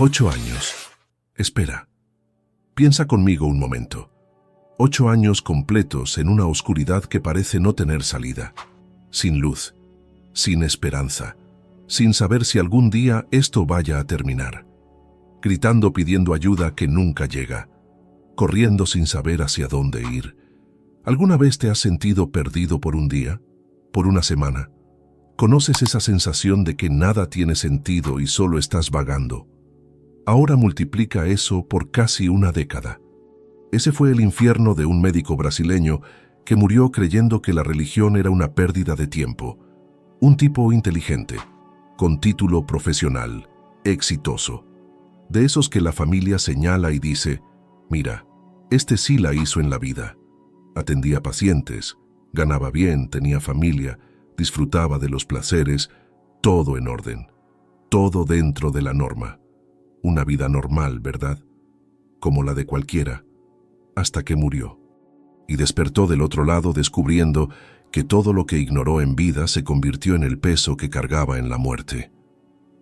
8 años. Espera. Piensa conmigo un momento. 8 años completos en una oscuridad que parece no tener salida. Sin luz, sin esperanza, sin saber si algún día esto vaya a terminar. Gritando pidiendo ayuda que nunca llega. Corriendo sin saber hacia dónde ir. ¿Alguna vez te has sentido perdido por un día? ¿Por una semana? ¿Conoces esa sensación de que nada tiene sentido y solo estás vagando? Ahora multiplica eso por casi una década. Ese fue el infierno de un médico brasileño que murió creyendo que la religión era una pérdida de tiempo. Un tipo inteligente, con título profesional, exitoso. De esos que la familia señala y dice, mira, este sí la hizo en la vida. Atendía pacientes, ganaba bien, tenía familia, disfrutaba de los placeres, todo en orden, todo dentro de la norma. Una vida normal, ¿verdad? Como la de cualquiera, hasta que murió. Y despertó del otro lado descubriendo que todo lo que ignoró en vida se convirtió en el peso que cargaba en la muerte.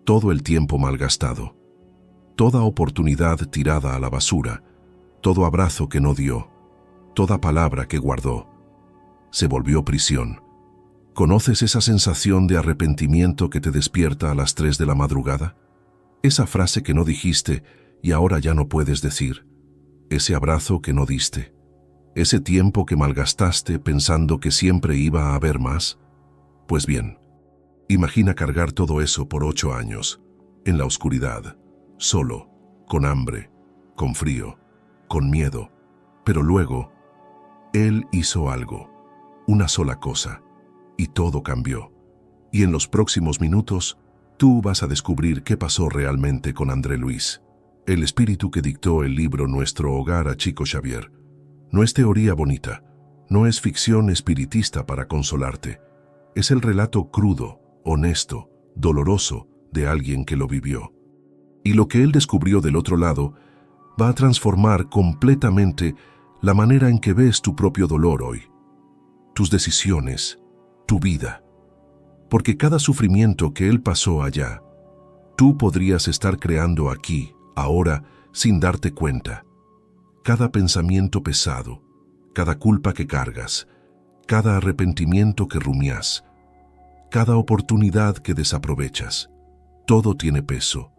Todo el tiempo malgastado, toda oportunidad tirada a la basura, todo abrazo que no dio, toda palabra que guardó, se volvió prisión. ¿Conoces esa sensación de arrepentimiento que te despierta a las 3 de la madrugada? Esa frase que no dijiste y ahora ya no puedes decir. Ese abrazo que no diste. Ese tiempo que malgastaste pensando que siempre iba a haber más. Pues bien, imagina cargar todo eso por 8 años, en la oscuridad, solo, con hambre, con frío, con miedo. Pero luego, Él hizo algo, una sola cosa, y todo cambió. Y en los próximos minutos, tú vas a descubrir qué pasó realmente con André Luis, el espíritu que dictó el libro Nuestro Hogar a Chico Xavier. No es teoría bonita, no es ficción espiritista para consolarte. Es el relato crudo, honesto, doloroso de alguien que lo vivió. Y lo que él descubrió del otro lado va a transformar completamente la manera en que ves tu propio dolor hoy, tus decisiones, tu vida. Porque cada sufrimiento que él pasó allá, tú podrías estar creando aquí, ahora, sin darte cuenta. Cada pensamiento pesado, cada culpa que cargas, cada arrepentimiento que rumias, cada oportunidad que desaprovechas, todo tiene peso.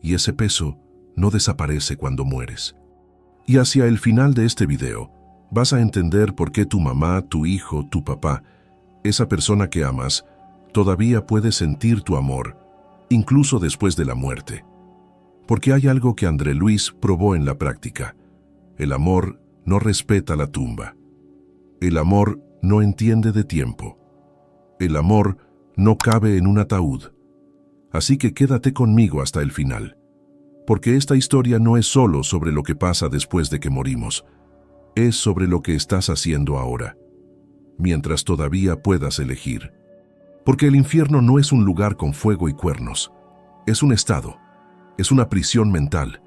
Y ese peso no desaparece cuando mueres. Y hacia el final de este video, vas a entender por qué tu mamá, tu hijo, tu papá, esa persona que amas, todavía puede sentir tu amor, incluso después de la muerte. Porque hay algo que André Luis probó en la práctica. El amor no respeta la tumba. El amor no entiende de tiempo. El amor no cabe en un ataúd. Así que quédate conmigo hasta el final. Porque esta historia no es solo sobre lo que pasa después de que morimos. Es sobre lo que estás haciendo ahora, mientras todavía puedas elegir. Porque el infierno no es un lugar con fuego y cuernos. Es un estado, es una prisión mental,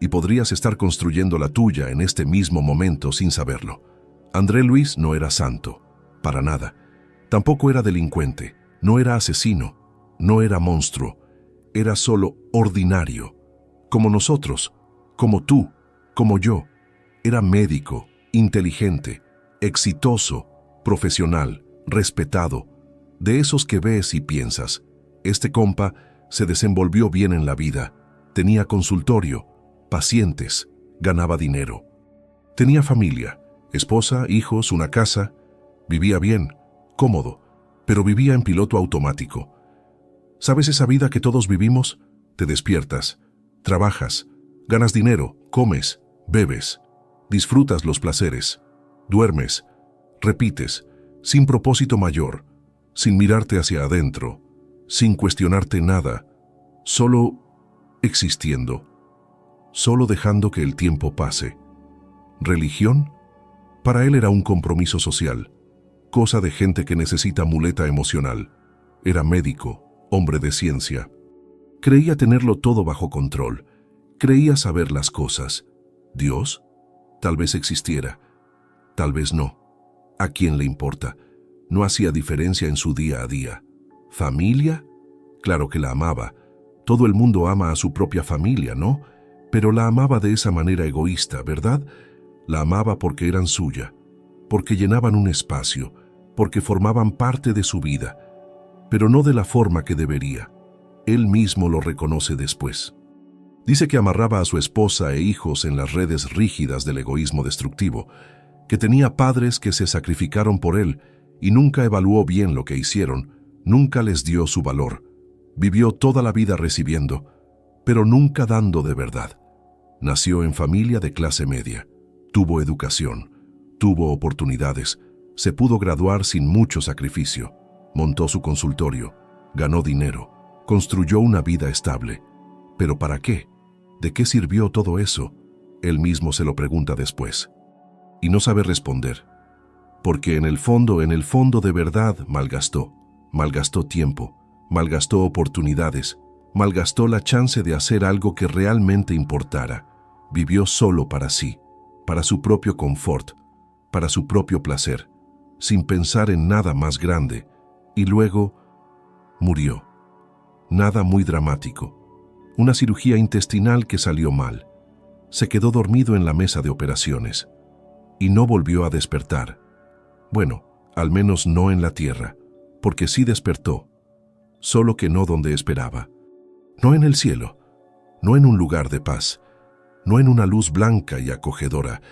y podrías estar construyendo la tuya en este mismo momento sin saberlo. André Luis no era santo, para nada. Tampoco era delincuente, no era asesino, no era monstruo. Era solo ordinario, como nosotros, como tú, como yo. Era médico, inteligente, exitoso, profesional, respetado. De esos que ves y piensas, este compa se desenvolvió bien en la vida, tenía consultorio, pacientes, ganaba dinero. Tenía familia, esposa, hijos, una casa, vivía bien, cómodo, pero vivía en piloto automático. ¿Sabes esa vida que todos vivimos? Te despiertas, trabajas, ganas dinero, comes, bebes, disfrutas los placeres, duermes, repites, sin propósito mayor, sin mirarte hacia adentro, sin cuestionarte nada, solo existiendo, solo dejando que el tiempo pase. ¿Religión? Para él era un compromiso social, cosa de gente que necesita muleta emocional. Era médico, hombre de ciencia. Creía tenerlo todo bajo control, creía saber las cosas. ¿Dios? Tal vez existiera, tal vez no. ¿A quién le importa? No hacía diferencia en su día a día. ¿Familia? Claro que la amaba. Todo el mundo ama a su propia familia, ¿no? Pero la amaba de esa manera egoísta, ¿verdad? La amaba porque eran suya, porque llenaban un espacio, porque formaban parte de su vida, pero no de la forma que debería. Él mismo lo reconoce después. Dice que amarraba a su esposa e hijos en las redes rígidas del egoísmo destructivo, que tenía padres que se sacrificaron por él y nunca evaluó bien lo que hicieron, nunca les dio su valor. Vivió toda la vida recibiendo, pero nunca dando de verdad. Nació en familia de clase media, tuvo educación, tuvo oportunidades, se pudo graduar sin mucho sacrificio, montó su consultorio, ganó dinero, construyó una vida estable. ¿Pero para qué? ¿De qué sirvió todo eso? Él mismo se lo pregunta después. Y no sabe responder. Porque en el fondo de verdad malgastó. Malgastó tiempo, malgastó oportunidades, malgastó la chance de hacer algo que realmente importara. Vivió solo para sí, para su propio confort, para su propio placer, sin pensar en nada más grande. Y luego murió. Nada muy dramático. Una cirugía intestinal que salió mal. Se quedó dormido en la mesa de operaciones. Y no volvió a despertar. Bueno, al menos no en la tierra, porque sí despertó, solo que no donde esperaba. No en el cielo, no en un lugar de paz, no en una luz blanca y acogedora.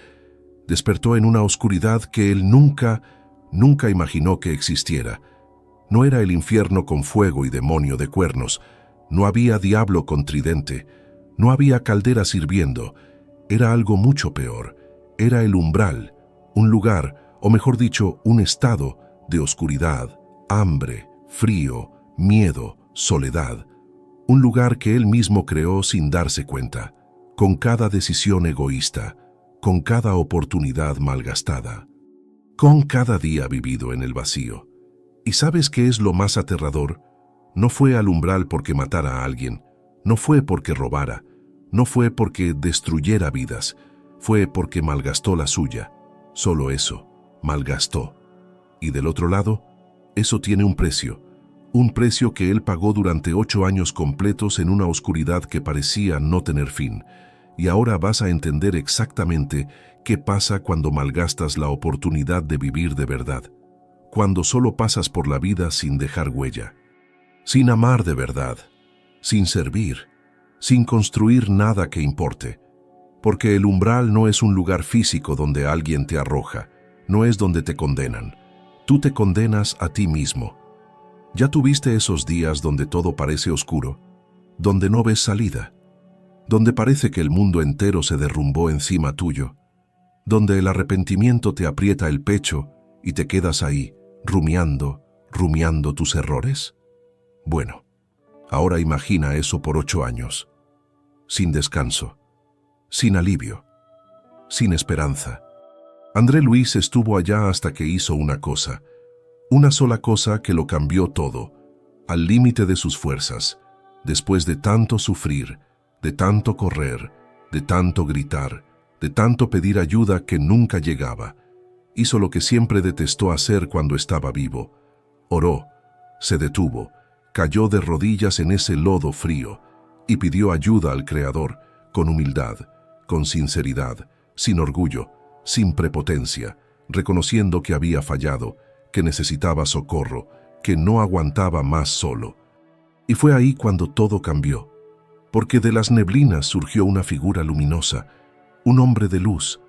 Despertó en una oscuridad que él nunca imaginó que existiera. No era el infierno con fuego y demonio de cuernos, no había diablo con tridente, no había caldera sirviendo, era algo mucho peor. Era el umbral, un lugar, o mejor dicho, un estado de oscuridad, hambre, frío, miedo, soledad. Un lugar que él mismo creó sin darse cuenta, con cada decisión egoísta, con cada oportunidad malgastada, con cada día vivido en el vacío. ¿Y sabes qué es lo más aterrador? No fue al umbral porque matara a alguien, no fue porque robara, no fue porque destruyera vidas, fue porque malgastó la suya. Solo eso, malgastó. Y del otro lado, eso tiene un precio que él pagó durante 8 años completos en una oscuridad que parecía no tener fin. Y ahora vas a entender exactamente qué pasa cuando malgastas la oportunidad de vivir de verdad, cuando solo pasas por la vida sin dejar huella, sin amar de verdad, sin servir, sin construir nada que importe. Porque el umbral no es un lugar físico donde alguien te arroja, no es donde te condenan. Tú te condenas a ti mismo. ¿Ya tuviste esos días donde todo parece oscuro? Donde no ves salida, donde parece que el mundo entero se derrumbó encima tuyo, donde el arrepentimiento te aprieta el pecho y te quedas ahí, rumiando tus errores? Bueno, ahora imagina eso por 8 años, sin descanso, sin alivio, sin esperanza. André Luis estuvo allá hasta que hizo una sola cosa que lo cambió todo, al límite de sus fuerzas, después de tanto sufrir, de tanto correr, de tanto gritar, de tanto pedir ayuda que nunca llegaba. Hizo lo que siempre detestó hacer cuando estaba vivo. Oró, se detuvo, cayó de rodillas en ese lodo frío y pidió ayuda al Creador con humildad, con sinceridad, sin orgullo, sin prepotencia, reconociendo que había fallado, que necesitaba socorro, que no aguantaba más solo. Y fue ahí cuando todo cambió, porque de las neblinas surgió una figura luminosa, un hombre de luz,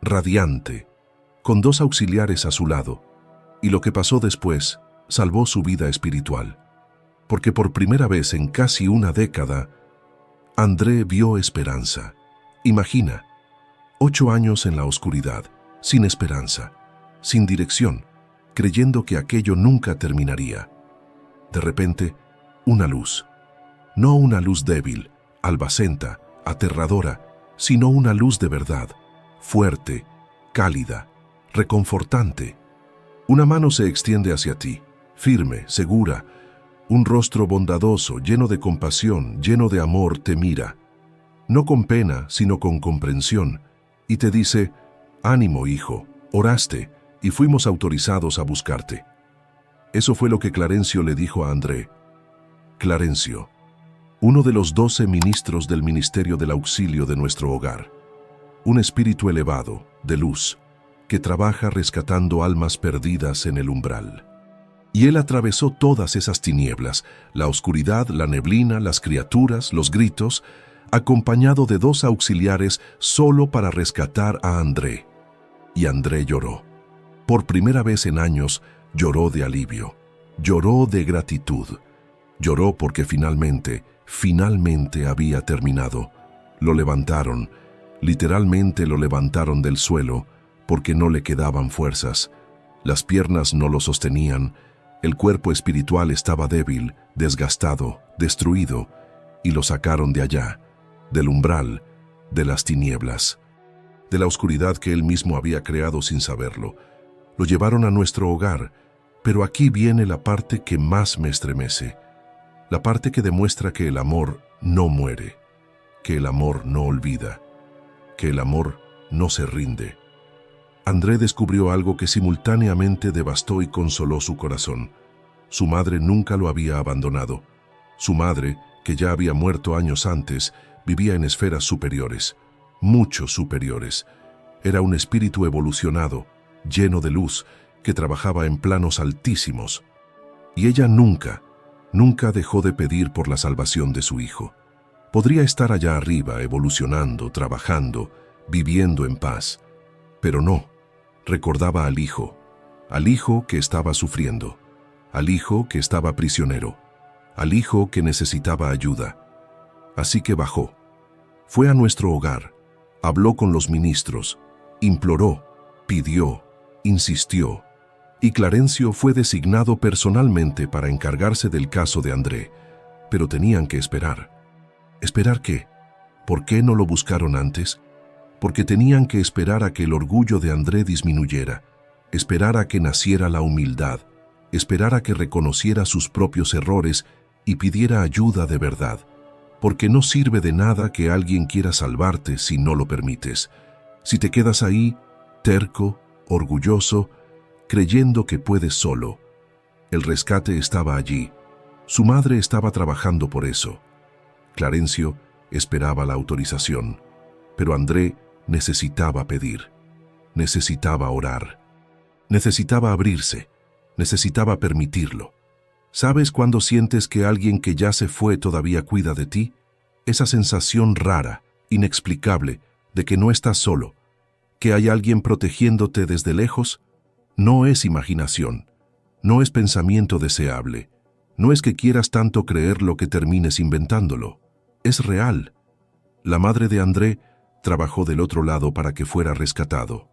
radiante, con 2 auxiliares a su lado, y lo que pasó después salvó su vida espiritual, porque por primera vez en casi una década, André vio esperanza. Imagina, 8 años en la oscuridad, sin esperanza, sin dirección, creyendo que aquello nunca terminaría. De repente, una luz. No una luz débil, albacenta, aterradora, sino una luz de verdad, fuerte, cálida, reconfortante. Una mano se extiende hacia ti, firme, segura. Un rostro bondadoso, lleno de compasión, lleno de amor, te mira. No con pena, sino con comprensión, y te dice: «Ánimo, hijo, oraste, y fuimos autorizados a buscarte». Eso fue lo que Clarencio le dijo a André. Clarencio, uno de los 12 ministros del ministerio del auxilio de nuestro hogar. Un espíritu elevado, de luz, que trabaja rescatando almas perdidas en el umbral. Y él atravesó todas esas tinieblas, la oscuridad, la neblina, las criaturas, los gritos, acompañado de 2 auxiliares solo para rescatar a André. Y André lloró. Por primera vez en años, lloró de alivio, lloró de gratitud. Lloró porque finalmente había terminado. Lo levantaron, literalmente lo levantaron del suelo, porque no le quedaban fuerzas. Las piernas no lo sostenían, el cuerpo espiritual estaba débil, desgastado, destruido, y lo sacaron de allá, del umbral, de las tinieblas, de la oscuridad que él mismo había creado sin saberlo. Lo llevaron a nuestro hogar, pero aquí viene la parte que más me estremece, la parte que demuestra que el amor no muere, que el amor no olvida, que el amor no se rinde. André descubrió algo que simultáneamente devastó y consoló su corazón. Su madre nunca lo había abandonado. Su madre, que ya había muerto años antes, vivía en esferas superiores, mucho superiores. Era un espíritu evolucionado, lleno de luz, que trabajaba en planos altísimos. Y ella nunca dejó de pedir por la salvación de su hijo. Podría estar allá arriba, evolucionando, trabajando, viviendo en paz. Pero no, recordaba al hijo que estaba sufriendo, al hijo que estaba prisionero, al hijo que necesitaba ayuda. Así que bajó, fue a nuestro hogar, habló con los ministros, imploró, pidió, insistió, y Clarencio fue designado personalmente para encargarse del caso de André, pero tenían que esperar. ¿Esperar qué? ¿Por qué no lo buscaron antes? Porque tenían que esperar a que el orgullo de André disminuyera, esperar a que naciera la humildad, esperar a que reconociera sus propios errores y pidiera ayuda de verdad. Porque no sirve de nada que alguien quiera salvarte si no lo permites. Si te quedas ahí, terco, orgulloso, creyendo que puedes solo. El rescate estaba allí. Su madre estaba trabajando por eso. Clarencio esperaba la autorización, pero André necesitaba pedir, necesitaba orar, necesitaba abrirse, necesitaba permitirlo. ¿Sabes cuando sientes que alguien que ya se fue todavía cuida de ti? Esa sensación rara, inexplicable, de que no estás solo, que hay alguien protegiéndote desde lejos, no es imaginación, no es pensamiento deseable, no es que quieras tanto creerlo que termines inventándolo, es real. La madre de André trabajó del otro lado para que fuera rescatado.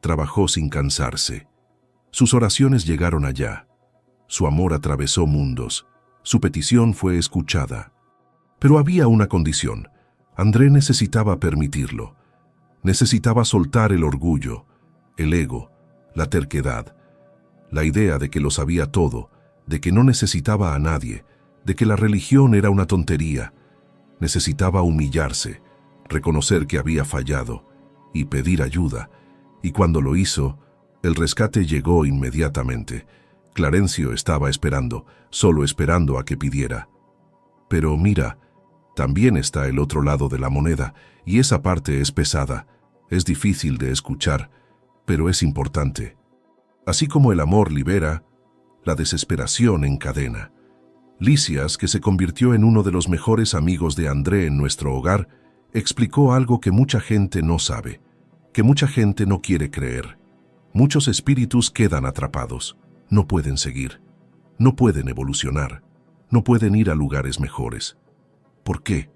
Trabajó sin cansarse. Sus oraciones llegaron allá. Su amor atravesó mundos. Su petición fue escuchada. Pero había una condición. André necesitaba permitirlo. Necesitaba soltar el orgullo, el ego, la terquedad, la idea de que lo sabía todo, de que no necesitaba a nadie, de que la religión era una tontería. Necesitaba humillarse, reconocer que había fallado y pedir ayuda. Y cuando lo hizo, el rescate llegó inmediatamente. Clarencio estaba esperando, solo esperando a que pidiera. Pero mira, también está el otro lado de la moneda, y esa parte es pesada, es difícil de escuchar, pero es importante. Así como el amor libera, la desesperación encadena. Lisias, que se convirtió en uno de los mejores amigos de André en nuestro hogar, explicó algo que mucha gente no sabe, que mucha gente no quiere creer. Muchos espíritus quedan atrapados, no pueden seguir, no pueden evolucionar, no pueden ir a lugares mejores. ¿Por qué?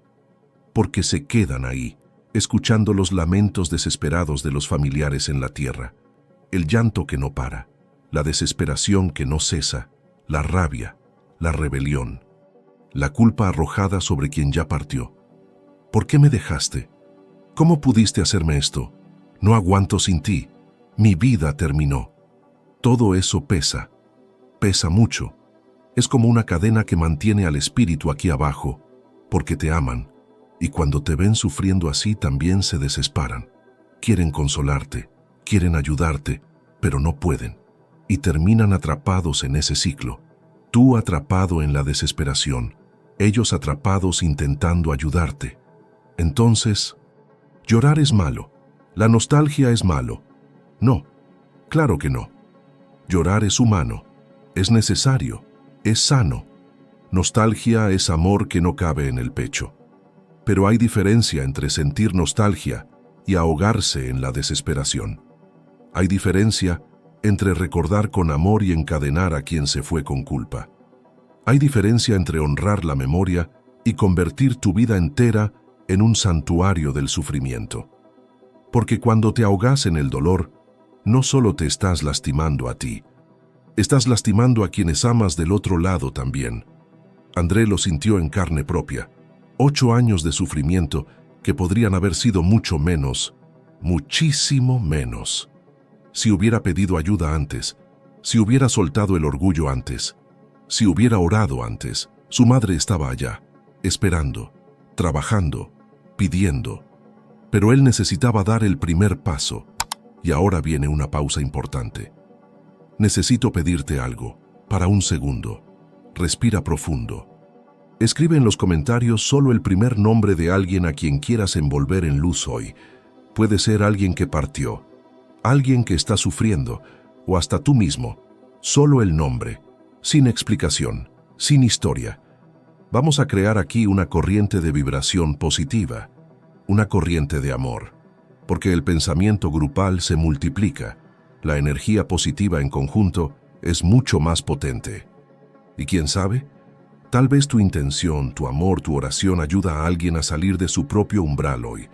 Porque se quedan ahí, escuchando los lamentos desesperados de los familiares en la tierra, el llanto que no para, la desesperación que no cesa, la rabia, la rebelión, la culpa arrojada sobre quien ya partió. ¿Por qué me dejaste? ¿Cómo pudiste hacerme esto? No aguanto sin ti. Mi vida terminó. Todo eso pesa, pesa mucho. Es como una cadena que mantiene al espíritu aquí abajo, porque te aman, y cuando te ven sufriendo así también se desesperan. Quieren consolarte, quieren ayudarte, pero no pueden, y terminan atrapados en ese ciclo. Tú atrapado en la desesperación, ellos atrapados intentando ayudarte. Entonces, llorar es malo, la nostalgia es malo. No, claro que no. Llorar es humano, es necesario, es sano. Nostalgia es amor que no cabe en el pecho. Pero hay diferencia entre sentir nostalgia y ahogarse en la desesperación. Hay diferencia entre recordar con amor y encadenar a quien se fue con culpa. Hay diferencia entre honrar la memoria y convertir tu vida entera en un santuario del sufrimiento. Porque cuando te ahogas en el dolor, no solo te estás lastimando a ti, estás lastimando a quienes amas del otro lado también. André lo sintió en carne propia. 8 años de sufrimiento que podrían haber sido mucho menos, muchísimo menos. Si hubiera pedido ayuda antes, si hubiera soltado el orgullo antes, si hubiera orado antes, su madre estaba allá, esperando, trabajando, pidiendo. Pero él necesitaba dar el primer paso, y ahora viene una pausa importante. Necesito pedirte algo, para un segundo. Respira profundo. Escribe en los comentarios solo el primer nombre de alguien a quien quieras envolver en luz hoy. Puede ser alguien que partió, alguien que está sufriendo, o hasta tú mismo. Solo el nombre, sin explicación, sin historia. Vamos a crear aquí una corriente de vibración positiva, una corriente de amor, porque el pensamiento grupal se multiplica, la energía positiva en conjunto es mucho más potente. ¿Y quién sabe? Tal vez tu intención, tu amor, tu oración ayuda a alguien a salir de su propio umbral hoy.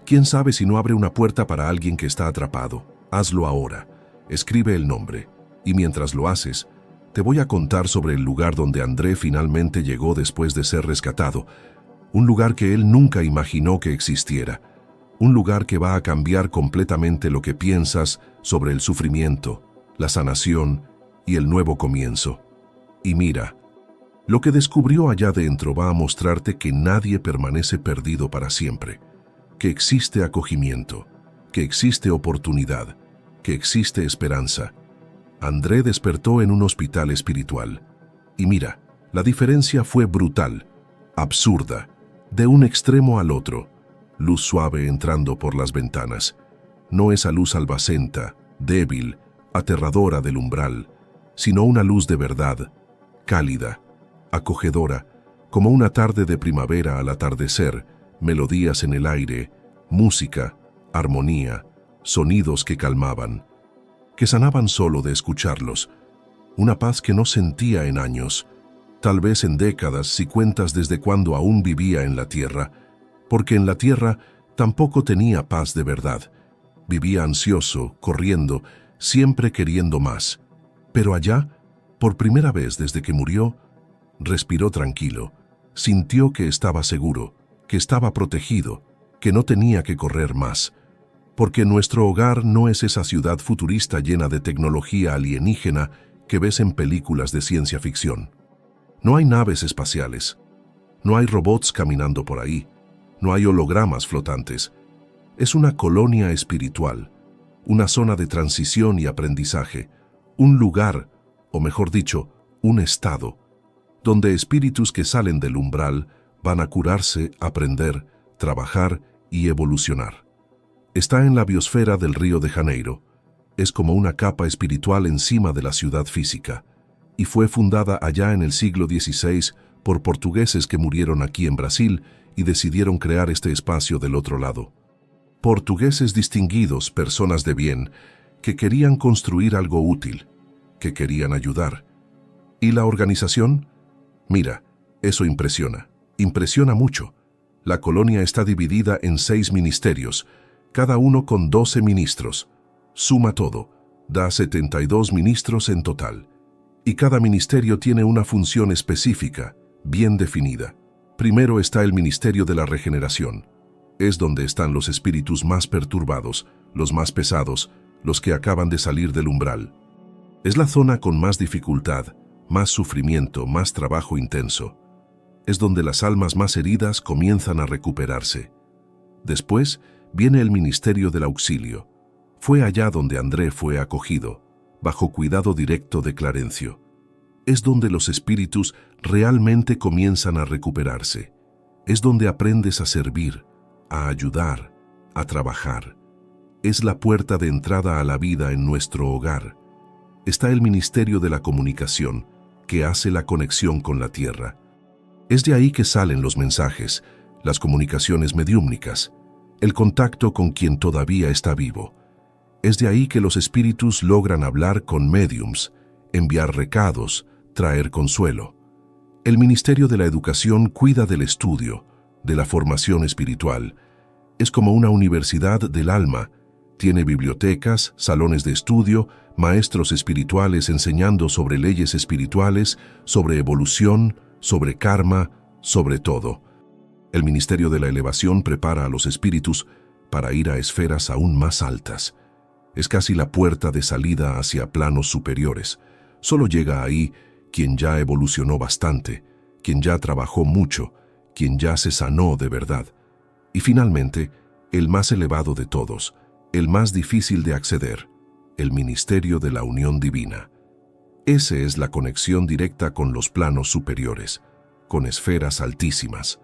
¿Quién sabe si no abre una puerta para alguien que está atrapado? Hazlo ahora. Escribe el nombre. Y mientras lo haces, te voy a contar sobre el lugar donde André finalmente llegó después de ser rescatado. Un lugar que él nunca imaginó que existiera. Un lugar que va a cambiar completamente lo que piensas sobre el sufrimiento, la sanación y el nuevo comienzo. Y mira, lo que descubrió allá dentro va a mostrarte que nadie permanece perdido para siempre, que existe acogimiento, que existe oportunidad, que existe esperanza. André despertó en un hospital espiritual. Y mira, la diferencia fue brutal, absurda, de un extremo al otro. Luz suave entrando por las ventanas. No esa luz albacenta, débil, aterradora del umbral, sino una luz de verdad, cálida, acogedora, como una tarde de primavera al atardecer, melodías en el aire, música, armonía, sonidos que calmaban, que sanaban solo de escucharlos, una paz que no sentía en años, tal vez en décadas si cuentas desde cuando aún vivía en la tierra, porque en la tierra tampoco tenía paz de verdad. Vivía ansioso, corriendo, siempre queriendo más. Pero allá, por primera vez desde que murió, respiró tranquilo, sintió que estaba seguro, que estaba protegido, que no tenía que correr más. Porque nuestro hogar no es esa ciudad futurista llena de tecnología alienígena que ves en películas de ciencia ficción. No hay naves espaciales, no hay robots caminando por ahí, no hay hologramas flotantes. Es una colonia espiritual, una zona de transición y aprendizaje, un lugar, o mejor dicho, un estado, donde espíritus que salen del umbral van a curarse, aprender, trabajar y evolucionar. Está en la biosfera del Río de Janeiro. Es como una capa espiritual encima de la ciudad física, y fue fundada allá en el siglo XVI por portugueses que murieron aquí en Brasil y decidieron crear este espacio del otro lado. Portugueses distinguidos, personas de bien, que querían construir algo útil, que querían ayudar. ¿Y la organización? Mira, eso impresiona, impresiona mucho. La colonia está dividida en 6 ministerios, cada uno con 12 ministros. Suma todo, da 72 ministros en total. Y cada ministerio tiene una función específica, bien definida. Primero está el Ministerio de la Regeneración. Es donde están los espíritus más perturbados, los más pesados, los que acaban de salir del umbral. Es la zona con más dificultad, más sufrimiento, más trabajo intenso. Es donde las almas más heridas comienzan a recuperarse. Después viene el Ministerio del Auxilio. Fue allá donde André fue acogido, bajo cuidado directo de Clarencio. Es donde los espíritus realmente comienzan a recuperarse. Es donde aprendes a servir, a ayudar, a trabajar. Es la puerta de entrada a la vida en nuestro hogar. Está el ministerio de la comunicación, que hace la conexión con la tierra. Es de ahí que salen los mensajes, las comunicaciones mediúmnicas, el contacto con quien todavía está vivo. Es de ahí que los espíritus logran hablar con médiums, enviar recados, traer consuelo. El Ministerio de la Educación cuida del estudio, de la formación espiritual. Es como una universidad del alma. Tiene bibliotecas, salones de estudio, maestros espirituales enseñando sobre leyes espirituales, sobre evolución, sobre karma, sobre todo. El Ministerio de la Elevación prepara a los espíritus para ir a esferas aún más altas. Es casi la puerta de salida hacia planos superiores. Solo llega ahí quien ya evolucionó bastante, quien ya trabajó mucho, quien ya se sanó de verdad. Y finalmente, el más elevado de todos, el más difícil de acceder, el Ministerio de la Unión Divina. Esa es la conexión directa con los planos superiores, con esferas altísimas.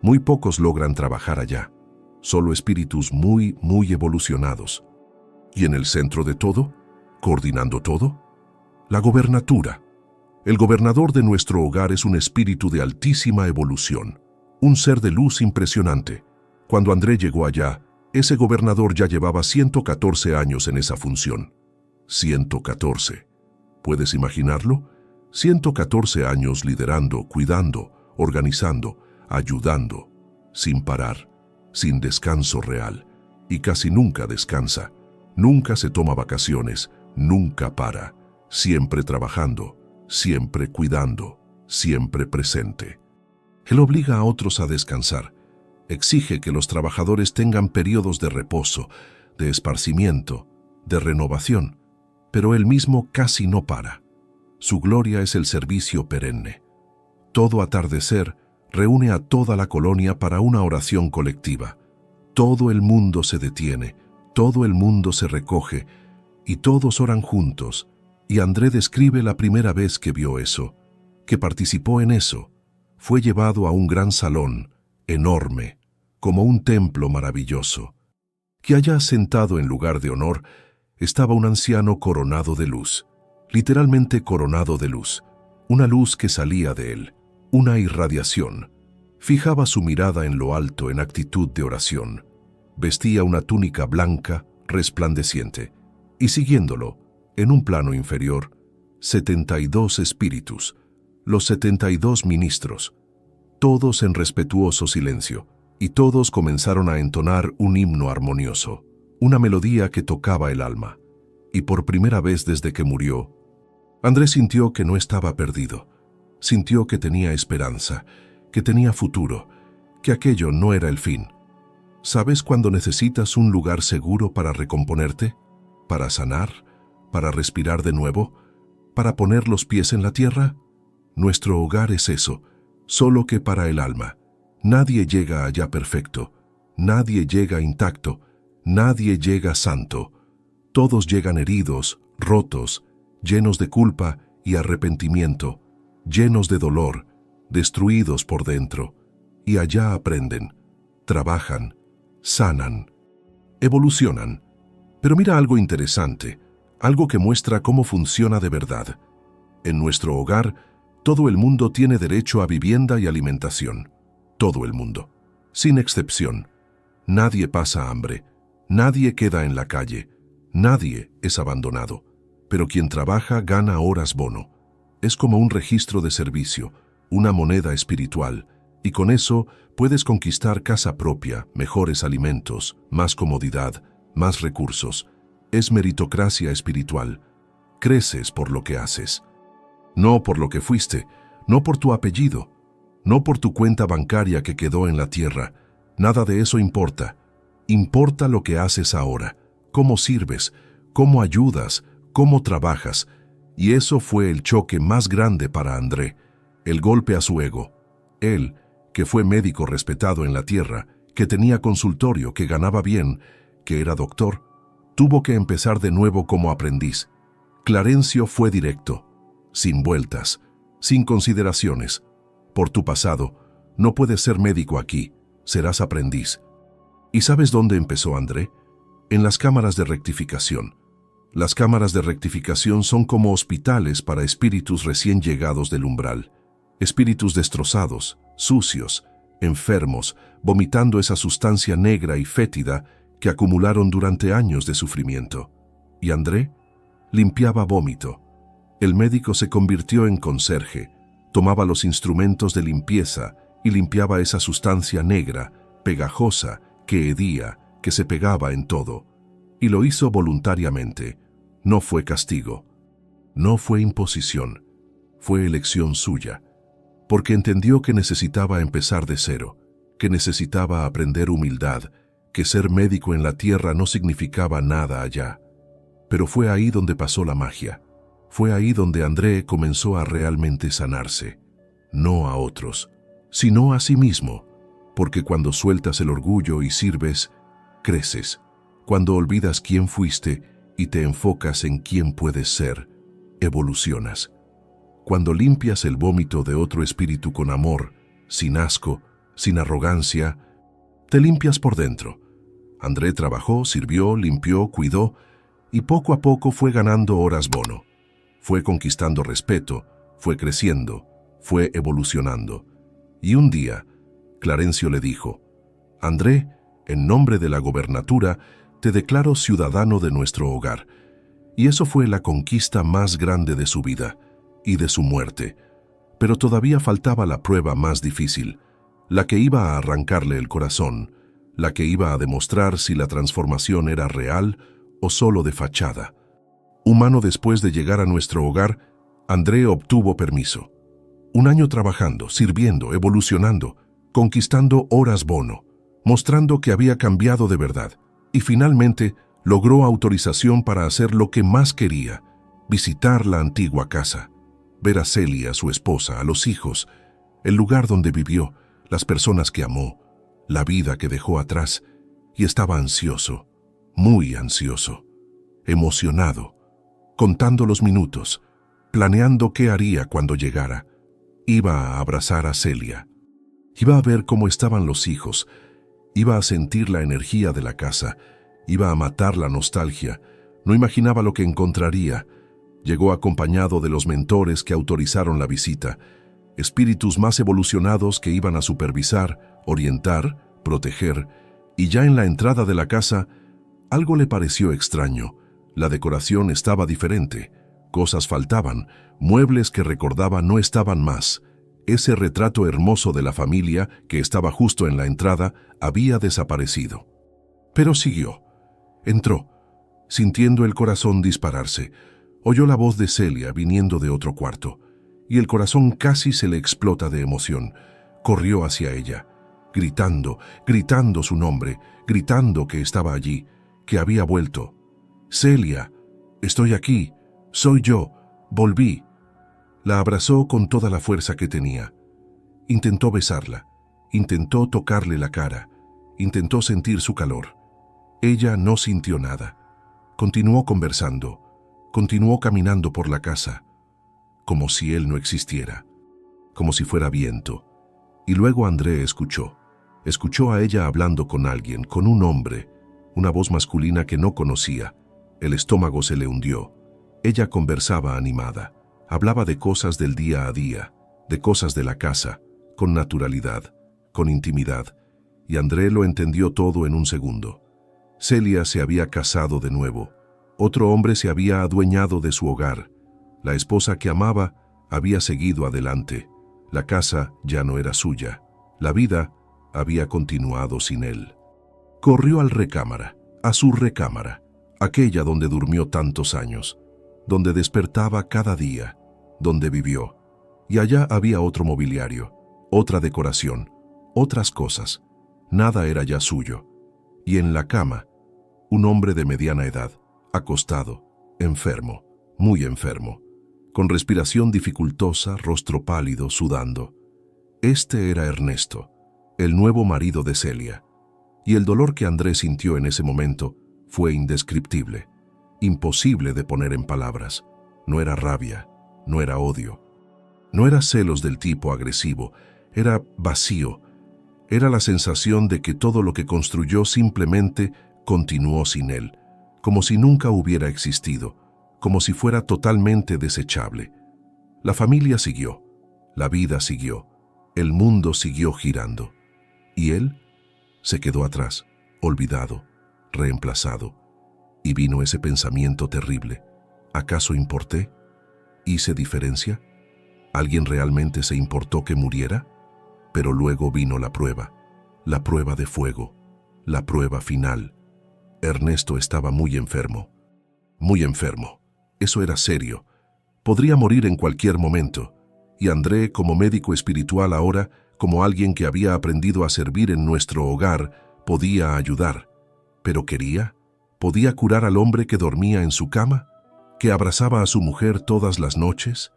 Muy pocos logran trabajar allá, solo espíritus muy evolucionados. ¿Y en el centro de todo? ¿Coordinando todo? La gobernatura. El gobernador de nuestro hogar es un espíritu de altísima evolución, un ser de luz impresionante. Cuando André llegó allá, ese gobernador ya llevaba 114 años en esa función. 114. ¿Puedes imaginarlo? 114 años liderando, cuidando, organizando, ayudando, sin parar, sin descanso real. Y casi nunca descansa, nunca se toma vacaciones, nunca para, siempre trabajando, siempre cuidando, siempre presente. Él obliga a otros a descansar. Exige que los trabajadores tengan periodos de reposo, de esparcimiento, de renovación, pero él mismo casi no para. Su gloria es el servicio perenne. Todo atardecer reúne a toda la colonia para una oración colectiva. Todo el mundo se detiene, todo el mundo se recoge, y todos oran juntos. Y André describe la primera vez que vio eso, que participó en eso. Fue llevado a un gran salón, enorme, como un templo maravilloso. Que allá sentado en lugar de honor estaba un anciano coronado de luz, literalmente coronado de luz, una luz que salía de él, una irradiación. Fijaba su mirada en lo alto en actitud de oración. Vestía una túnica blanca, resplandeciente, y siguiéndolo, en un plano inferior, 72 espíritus, los 72 ministros, todos en respetuoso silencio, y todos comenzaron a entonar un himno armonioso, una melodía que tocaba el alma. Y por primera vez desde que murió, Andrés sintió que no estaba perdido, sintió que tenía esperanza, que tenía futuro, que aquello no era el fin. ¿Sabes cuándo necesitas un lugar seguro para recomponerte? ¿Para sanar? ¿Para respirar de nuevo? ¿Para poner los pies en la tierra? Nuestro hogar es eso, solo que para el alma. Nadie llega allá perfecto, nadie llega intacto, nadie llega santo. Todos llegan heridos, rotos, llenos de culpa y arrepentimiento, llenos de dolor, destruidos por dentro. Y allá aprenden, trabajan, sanan, evolucionan. Pero mira algo interesante, algo que muestra cómo funciona de verdad. En nuestro hogar, todo el mundo tiene derecho a vivienda y alimentación. Todo el mundo, sin excepción. Nadie pasa hambre, nadie queda en la calle, nadie es abandonado. Pero quien trabaja gana horas bono. Es como un registro de servicio, una moneda espiritual, y con eso puedes conquistar casa propia, mejores alimentos, más comodidad, más recursos. Es meritocracia espiritual. Creces por lo que haces. No por lo que fuiste, no por tu apellido, no por tu cuenta bancaria que quedó en la tierra. Nada de eso importa. Importa lo que haces ahora, cómo sirves, cómo ayudas, cómo trabajas. Y eso fue el choque más grande para André, el golpe a su ego. Él, que fue médico respetado en la tierra, que tenía consultorio, que ganaba bien, que era doctor, tuvo que empezar de nuevo como aprendiz. Clarencio fue directo. sin vueltas, sin consideraciones. Por tu pasado, no puedes ser médico aquí, serás aprendiz. ¿Y sabes dónde empezó André? En las cámaras de rectificación. Las cámaras de rectificación son como hospitales para espíritus recién llegados del umbral. Espíritus destrozados, sucios, enfermos, vomitando esa sustancia negra y fétida que acumularon durante años de sufrimiento. Y André limpiaba vómito. El médico se convirtió en conserje, tomaba los instrumentos de limpieza y limpiaba esa sustancia negra, pegajosa, que hedía, que se pegaba en todo. Y lo hizo voluntariamente. No fue castigo. No fue imposición. Fue elección suya. Porque entendió que necesitaba empezar de cero, que necesitaba aprender humildad, que ser médico en la tierra no significaba nada allá. Pero fue ahí donde pasó la magia. Fue ahí donde André comenzó a realmente sanarse. No a otros, sino a sí mismo. Porque cuando sueltas el orgullo y sirves, creces. Cuando olvidas quién fuiste y te enfocas en quién puedes ser, evolucionas. Cuando limpias el vómito de otro espíritu con amor, sin asco, sin arrogancia, te limpias por dentro. André trabajó, sirvió, limpió, cuidó y poco a poco fue ganando horas bono. Fue conquistando respeto, fue creciendo, fue evolucionando. Y un día, Clarencio le dijo: André, en nombre de la gobernatura, te declaro ciudadano de nuestro hogar. Y eso fue la conquista más grande de su vida y de su muerte. Pero todavía faltaba la prueba más difícil, la que iba a arrancarle el corazón, la que iba a demostrar si la transformación era real o solo de fachada. Un año después de llegar a nuestro hogar, André obtuvo permiso. Un año trabajando, sirviendo, evolucionando, conquistando horas bono, mostrando que había cambiado de verdad. Y finalmente logró autorización para hacer lo que más quería: visitar la antigua casa, ver a Celia, su esposa, a los hijos, el lugar donde vivió, las personas que amó, la vida que dejó atrás, y estaba ansioso, muy ansioso, emocionado, contando los minutos, planeando qué haría cuando llegara. Iba a abrazar a Celia, iba a ver cómo estaban los hijos, iba a sentir la energía de la casa, iba a matar la nostalgia, no imaginaba lo que encontraría. Llegó acompañado de los mentores que autorizaron la visita, espíritus más evolucionados que iban a supervisar, orientar, proteger, y ya en la entrada de la casa, algo le pareció extraño. La decoración estaba diferente, cosas faltaban, muebles que recordaba no estaban más. Ese retrato hermoso de la familia que estaba justo en la entrada había desaparecido. Pero siguió. Entró, sintiendo el corazón dispararse. Oyó la voz de Celia viniendo de otro cuarto, y el corazón casi se le explota de emoción. Corrió hacia ella, gritando, gritando su nombre, gritando que estaba allí, que había vuelto. «Celia, estoy aquí, soy yo, volví». La abrazó con toda la fuerza que tenía. Intentó besarla, intentó tocarle la cara, intentó sentir su calor. Ella no sintió nada. Continuó conversando, continuó caminando por la casa, como si él no existiera, como si fuera viento. Y luego André escuchó a ella hablando con alguien, con un hombre, una voz masculina que no conocía. El estómago se le hundió. Ella conversaba animada. Hablaba de cosas del día a día, de cosas de la casa, con naturalidad, con intimidad, y André lo entendió todo en un segundo. Celia se había casado de nuevo. Otro hombre se había adueñado de su hogar. La esposa que amaba había seguido adelante. La casa ya no era suya. La vida había continuado sin él. Corrió al recámara, a su recámara, aquella donde durmió tantos años, donde despertaba cada día, donde vivió. Y allá había otro mobiliario, otra decoración, otras cosas. Nada era ya suyo. Y en la cama, un hombre de mediana edad, acostado, enfermo, muy enfermo, con respiración dificultosa, rostro pálido, sudando. Este era Ernesto, el nuevo marido de Celia. Y el dolor que André sintió en ese momento fue indescriptible, imposible de poner en palabras. No era rabia, no era odio. No era celos del tipo agresivo, era vacío. Era la sensación de que todo lo que construyó simplemente continuó sin él, como si nunca hubiera existido, como si fuera totalmente desechable. La familia siguió, la vida siguió, el mundo siguió girando. Y él se quedó atrás, olvidado, reemplazado. Y vino ese pensamiento terrible. ¿Acaso importé? ¿Hice diferencia? ¿Alguien realmente se importó que muriera? Pero luego vino la prueba de fuego, la prueba final. Ernesto estaba muy enfermo. Muy enfermo. Eso era serio. Podría morir en cualquier momento. Y André, como médico espiritual ahora, como alguien que había aprendido a servir en nuestro hogar, podía ayudar. ¿Pero quería? ¿Podía curar al hombre que dormía en su cama? ¿Que abrazaba a su mujer todas las noches?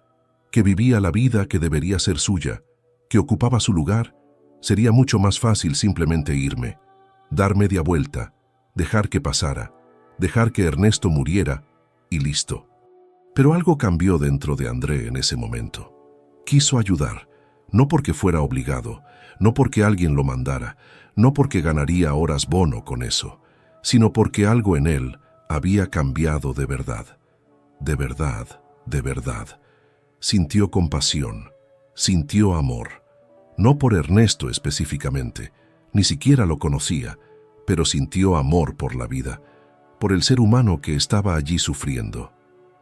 ¿Que vivía la vida que debería ser suya? ¿Que ocupaba su lugar? Sería mucho más fácil simplemente irme, dar media vuelta, dejar que pasara, dejar que Ernesto muriera y listo. Pero algo cambió dentro de André en ese momento. Quiso ayudar, no porque fuera obligado, no porque alguien lo mandara, no porque ganaría horas bono con eso, sino porque algo en él había cambiado de verdad. De verdad, de verdad. Sintió compasión, sintió amor. No por Ernesto específicamente, ni siquiera lo conocía, pero sintió amor por la vida, por el ser humano que estaba allí sufriendo.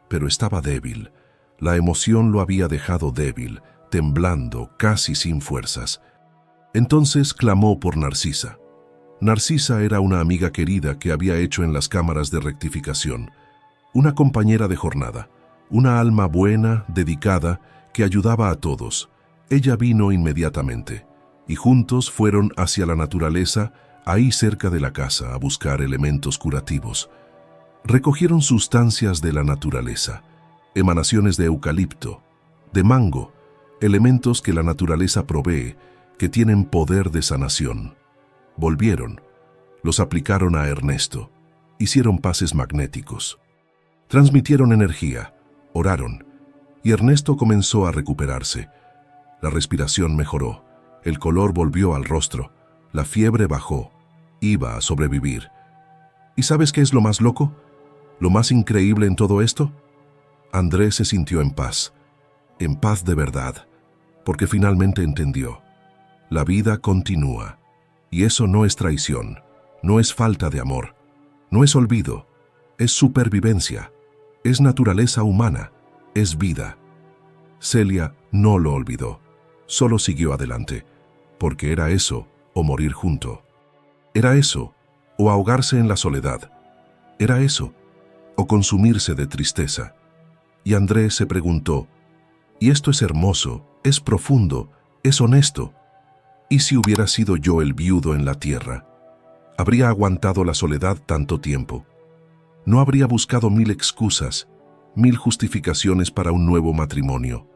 Pero estaba débil. La emoción lo había dejado débil, temblando, casi sin fuerzas. Entonces clamó por Narcisa. Narcisa era una amiga querida que había hecho en las cámaras de rectificación, una compañera de jornada, una alma buena, dedicada, que ayudaba a todos. Ella vino inmediatamente, y juntos fueron hacia la naturaleza, ahí cerca de la casa, a buscar elementos curativos. Recogieron sustancias de la naturaleza, emanaciones de eucalipto, de mango, elementos que la naturaleza provee, que tienen poder de sanación. Volvieron, los aplicaron a Ernesto, hicieron pases magnéticos. Transmitieron energía, oraron, y Ernesto comenzó a recuperarse. La respiración mejoró, el color volvió al rostro, la fiebre bajó, iba a sobrevivir. ¿Y sabes qué es lo más loco? ¿Lo más increíble en todo esto? André se sintió en paz de verdad, porque finalmente entendió. La vida continúa, y eso no es traición, no es falta de amor, no es olvido, es supervivencia, es naturaleza humana, es vida. Celia no lo olvidó. Solo siguió adelante, porque era eso o morir junto. Era eso o ahogarse en la soledad. Era eso o consumirse de tristeza. Y André se preguntó, ¿y esto es hermoso, es profundo, es honesto? ¿Y si hubiera sido yo el viudo en la tierra? ¿Habría aguantado la soledad tanto tiempo? ¿No habría buscado 1000 excusas, 1000 justificaciones para un nuevo matrimonio?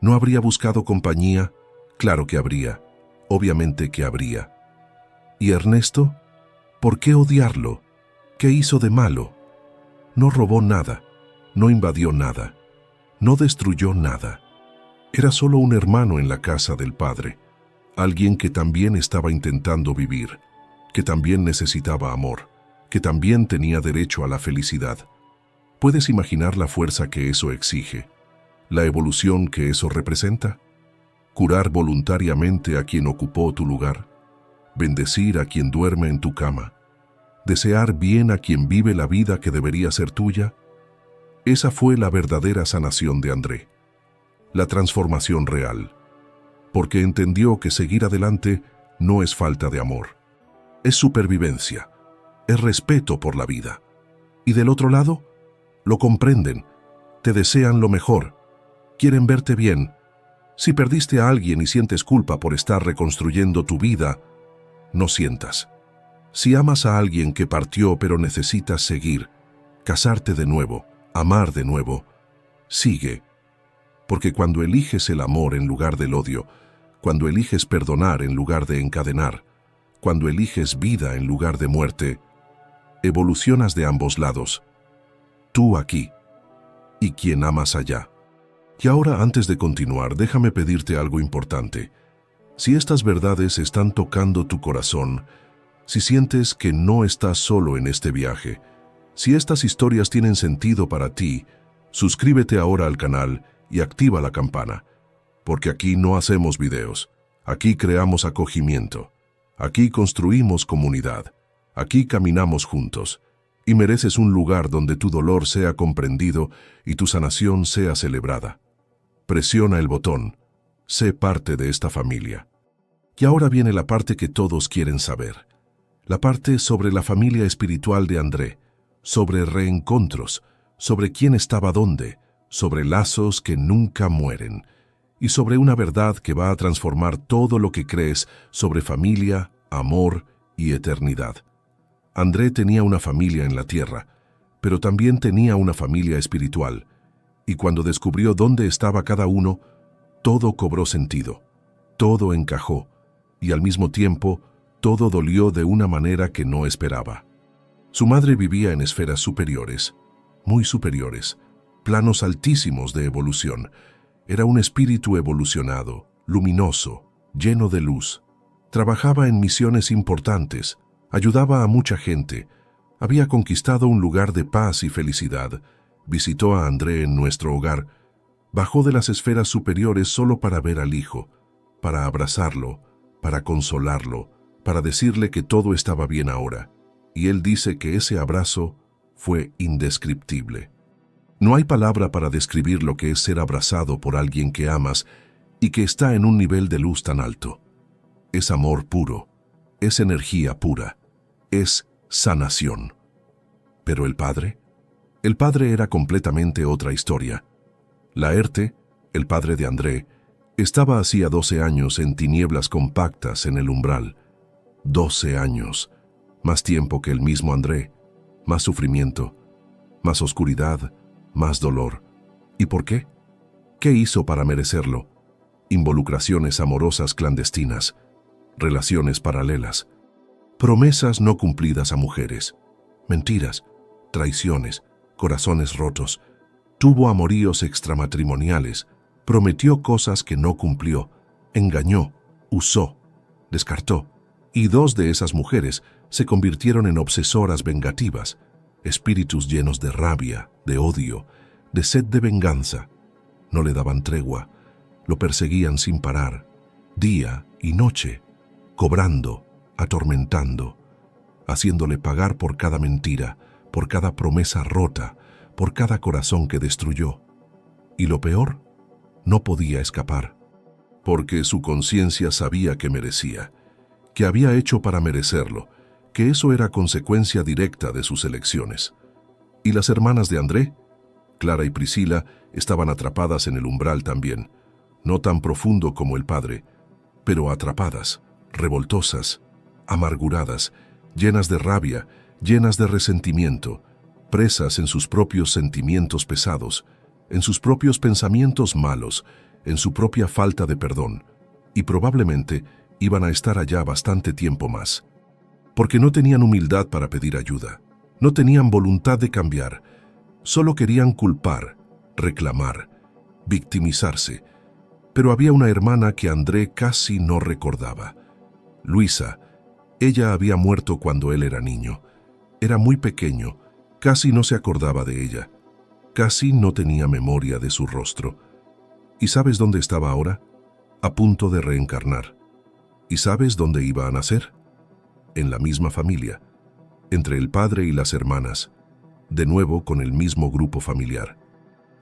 ¿No habría buscado compañía? Claro que habría, obviamente que habría. ¿Y Ernesto? ¿Por qué odiarlo? ¿Qué hizo de malo? No robó nada, no invadió nada, no destruyó nada. Era solo un hermano en la casa del padre, alguien que también estaba intentando vivir, que también necesitaba amor, que también tenía derecho a la felicidad. ¿Puedes imaginar la fuerza que eso exige? ¿La evolución que eso representa? Curar voluntariamente a quien ocupó tu lugar, bendecir a quien duerme en tu cama, desear bien a quien vive la vida que debería ser tuya. Esa fue la verdadera sanación de André, la transformación real, porque entendió que seguir adelante no es falta de amor, es supervivencia, es respeto por la vida. Y del otro lado, lo comprenden, te desean lo mejor, quieren verte bien. Si perdiste a alguien y sientes culpa por estar reconstruyendo tu vida, no sientas. Si amas a alguien que partió pero necesitas seguir, casarte de nuevo, amar de nuevo, sigue. Porque cuando eliges el amor en lugar del odio, cuando eliges perdonar en lugar de encadenar, cuando eliges vida en lugar de muerte, evolucionas de ambos lados. Tú aquí y quien amas allá. Y ahora, antes de continuar, déjame pedirte algo importante. Si estas verdades están tocando tu corazón, si sientes que no estás solo en este viaje, si estas historias tienen sentido para ti, suscríbete ahora al canal y activa la campana, porque aquí no hacemos videos, aquí creamos acogimiento, aquí construimos comunidad, aquí caminamos juntos, y mereces un lugar donde tu dolor sea comprendido y tu sanación sea celebrada. Presiona el botón, sé parte de esta familia. Y ahora viene la parte que todos quieren saber, la parte sobre la familia espiritual de André, sobre reencontros, sobre quién estaba dónde, sobre lazos que nunca mueren, y sobre una verdad que va a transformar todo lo que crees sobre familia, amor y eternidad. André tenía una familia en la tierra, pero también tenía una familia espiritual, y cuando descubrió dónde estaba cada uno, todo cobró sentido, todo encajó, y al mismo tiempo, todo dolió de una manera que no esperaba. Su madre vivía en esferas superiores, muy superiores, planos altísimos de evolución. Era un espíritu evolucionado, luminoso, lleno de luz. Trabajaba en misiones importantes, ayudaba a mucha gente, había conquistado un lugar de paz y felicidad, visitó a André en nuestro hogar, bajó de las esferas superiores solo para ver al hijo, para abrazarlo, para consolarlo, para decirle que todo estaba bien ahora. Y él dice que ese abrazo fue indescriptible. No hay palabra para describir lo que es ser abrazado por alguien que amas y que está en un nivel de luz tan alto. Es amor puro, es energía pura, es sanación. ¿Pero el padre? El padre era completamente otra historia. Laerte, el padre de André, estaba hacía 12 años en tinieblas compactas en el umbral. 12 años, más tiempo que el mismo André, más sufrimiento, más oscuridad, más dolor. ¿Y por qué? ¿Qué hizo para merecerlo? Involucraciones amorosas clandestinas, relaciones paralelas, promesas no cumplidas a mujeres, mentiras, traiciones, corazones rotos. Tuvo amoríos extramatrimoniales, prometió cosas que no cumplió, engañó, usó, descartó. Y 2 de esas mujeres se convirtieron en obsesoras vengativas, espíritus llenos de rabia, de odio, de sed de venganza. No le daban tregua, lo perseguían sin parar, día y noche, cobrando, atormentando, haciéndole pagar por cada mentira, por cada promesa rota, por cada corazón que destruyó. Y lo peor, no podía escapar, porque su conciencia sabía que merecía, que había hecho para merecerlo, que eso era consecuencia directa de sus elecciones. Y las hermanas de André, Clara y Priscila, estaban atrapadas en el umbral también, no tan profundo como el padre, pero atrapadas, revoltosas, amarguradas, llenas de rabia, llenas de resentimiento, presas en sus propios sentimientos pesados, en sus propios pensamientos malos, en su propia falta de perdón, y probablemente iban a estar allá bastante tiempo más, porque no tenían humildad para pedir ayuda, no tenían voluntad de cambiar, solo querían culpar, reclamar, victimizarse. Pero había una hermana que André casi no recordaba. Luisa. Ella había muerto cuando él era niño. Era muy pequeño, casi no se acordaba de ella. Casi no tenía memoria de su rostro. ¿Y sabes dónde estaba ahora? A punto de reencarnar. ¿Y sabes dónde iba a nacer? En la misma familia, entre el padre y las hermanas, de nuevo con el mismo grupo familiar.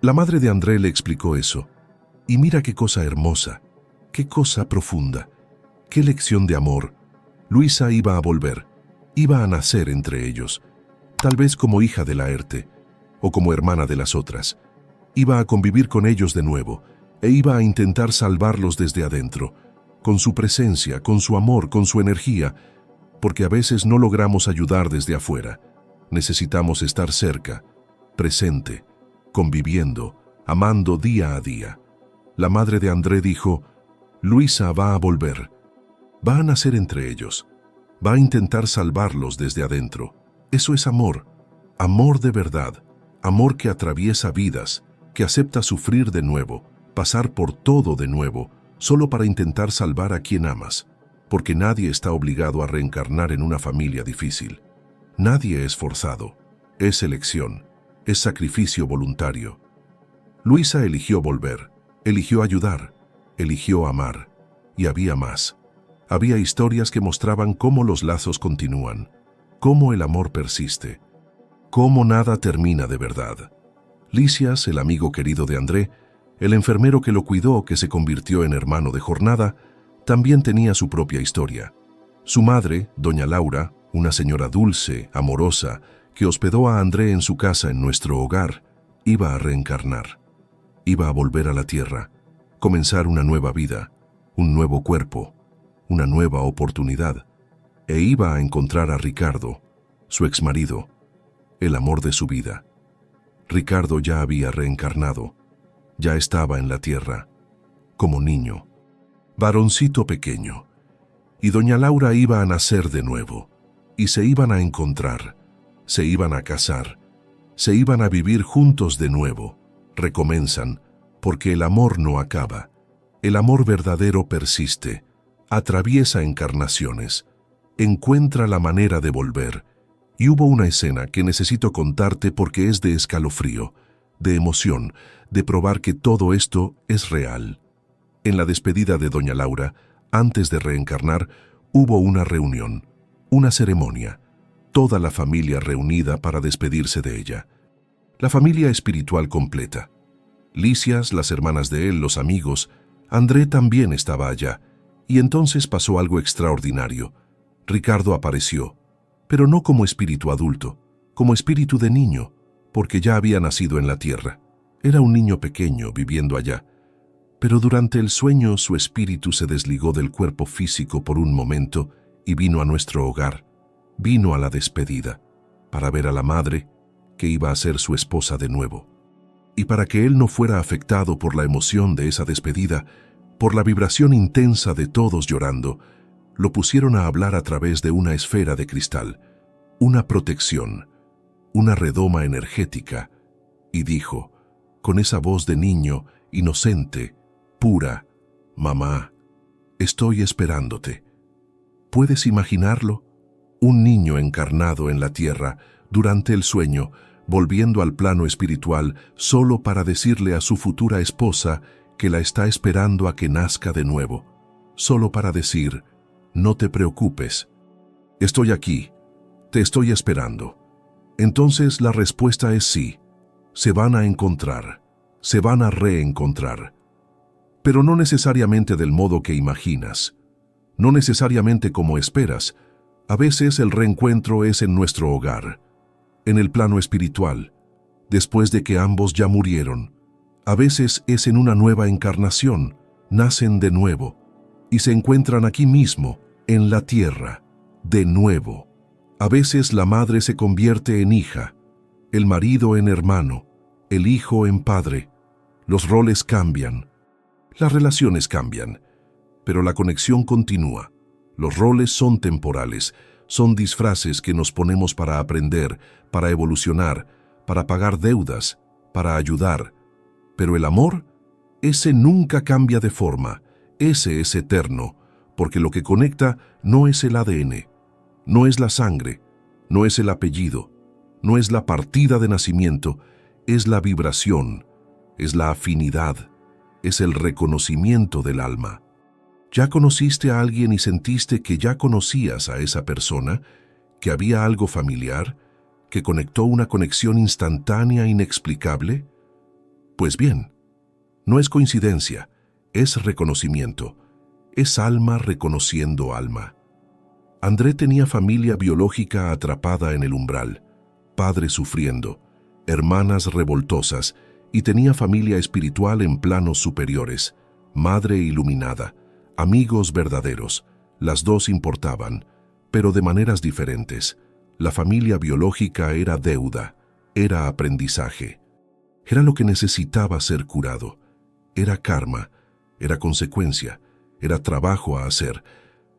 La madre de André le explicó eso. Y mira qué cosa hermosa, qué cosa profunda, qué lección de amor. Luisa iba a volver, iba a nacer entre ellos, tal vez como hija de Laerte, o como hermana de las otras. Iba a convivir con ellos de nuevo, e iba a intentar salvarlos desde adentro, con su presencia, con su amor, con su energía, porque a veces no logramos ayudar desde afuera. Necesitamos estar cerca, presente, conviviendo, amando día a día. La madre de André dijo, Luisa va a volver, va a nacer entre ellos, va a intentar salvarlos desde adentro. Eso es amor, amor de verdad, amor que atraviesa vidas, que acepta sufrir de nuevo, pasar por todo de nuevo, solo para intentar salvar a quien amas, porque nadie está obligado a reencarnar en una familia difícil. Nadie es forzado, es elección, es sacrificio voluntario. Luisa eligió volver, eligió ayudar, eligió amar, y había más. Había historias que mostraban cómo los lazos continúan, cómo el amor persiste, cómo nada termina de verdad. Lisias, el amigo querido de André, el enfermero que lo cuidó, que se convirtió en hermano de jornada, también tenía su propia historia. Su madre, doña Laura, una señora dulce, amorosa, que hospedó a André en su casa en nuestro hogar, iba a reencarnar. Iba a volver a la tierra, comenzar una nueva vida, un nuevo cuerpo, una nueva oportunidad, e iba a encontrar a Ricardo, su exmarido, el amor de su vida. Ricardo ya había reencarnado, ya estaba en la tierra, como niño, varoncito pequeño, y doña Laura iba a nacer de nuevo, y se iban a encontrar, se iban a casar, se iban a vivir juntos de nuevo, recomienzan, porque el amor no acaba, el amor verdadero persiste, atraviesa encarnaciones, encuentra la manera de volver. Y hubo una escena que necesito contarte porque es de escalofrío, de emoción, de probar que todo esto es real. En la despedida de doña Laura, antes de reencarnar, hubo una reunión, una ceremonia, toda la familia reunida para despedirse de ella. La familia espiritual completa. Lisias, las hermanas de él, los amigos, André también estaba allá, y entonces pasó algo extraordinario. Ricardo apareció, pero no como espíritu adulto, como espíritu de niño, porque ya había nacido en la tierra. Era un niño pequeño viviendo allá. Pero durante el sueño su espíritu se desligó del cuerpo físico por un momento y vino a nuestro hogar, vino a la despedida, para ver a la madre, que iba a ser su esposa de nuevo. Y para que él no fuera afectado por la emoción de esa despedida, por la vibración intensa de todos llorando, lo pusieron a hablar a través de una esfera de cristal, una protección, una redoma energética, y dijo, con esa voz de niño, inocente, pura, «Mamá, estoy esperándote». ¿Puedes imaginarlo? Un niño encarnado en la tierra, durante el sueño, volviendo al plano espiritual solo para decirle a su futura esposa que la está esperando a que nazca de nuevo, solo para decir, «No te preocupes, estoy aquí, te estoy esperando». Entonces la respuesta es sí, se van a encontrar, se van a reencontrar. Pero no necesariamente del modo que imaginas, no necesariamente como esperas. A veces el reencuentro es en nuestro hogar, en el plano espiritual, después de que ambos ya murieron. A veces es en una nueva encarnación, nacen de nuevo, y se encuentran aquí mismo, en la tierra, de nuevo. A veces la madre se convierte en hija, el marido en hermano, el hijo en padre. Los roles cambian, las relaciones cambian, pero la conexión continúa. Los roles son temporales, son disfraces que nos ponemos para aprender, para evolucionar, para pagar deudas, para ayudar. Pero el amor, ese nunca cambia de forma, ese es eterno, porque lo que conecta no es el ADN, no es la sangre, no es el apellido, no es la partida de nacimiento, es la vibración, es la afinidad, es el reconocimiento del alma. ¿Ya conociste a alguien y sentiste que ya conocías a esa persona, que había algo familiar, que conectó una conexión instantánea, inexplicable? Pues bien, no es coincidencia, es reconocimiento, es alma reconociendo alma. André tenía familia biológica atrapada en el umbral, padre sufriendo, hermanas revoltosas, y tenía familia espiritual en planos superiores, madre iluminada, amigos verdaderos. Las dos importaban, pero de maneras diferentes. La familia biológica era deuda, era aprendizaje. Era lo que necesitaba ser curado. Era karma, era consecuencia, era trabajo a hacer.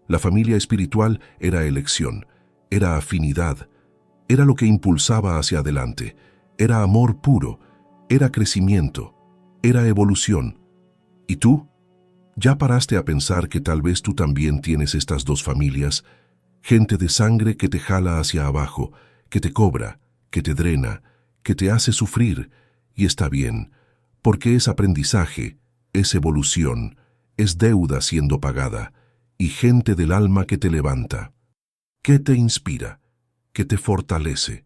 La familia espiritual era elección, era afinidad, era lo que impulsaba hacia adelante, era amor puro, era crecimiento, era evolución. ¿Y tú? ¿Ya paraste a pensar que tal vez tú también tienes estas dos familias? Gente de sangre que te jala hacia abajo, que te cobra, que te drena, que te hace sufrir, y está bien, porque es aprendizaje, es evolución, es deuda siendo pagada, y gente del alma que te levanta, que te inspira, que te fortalece,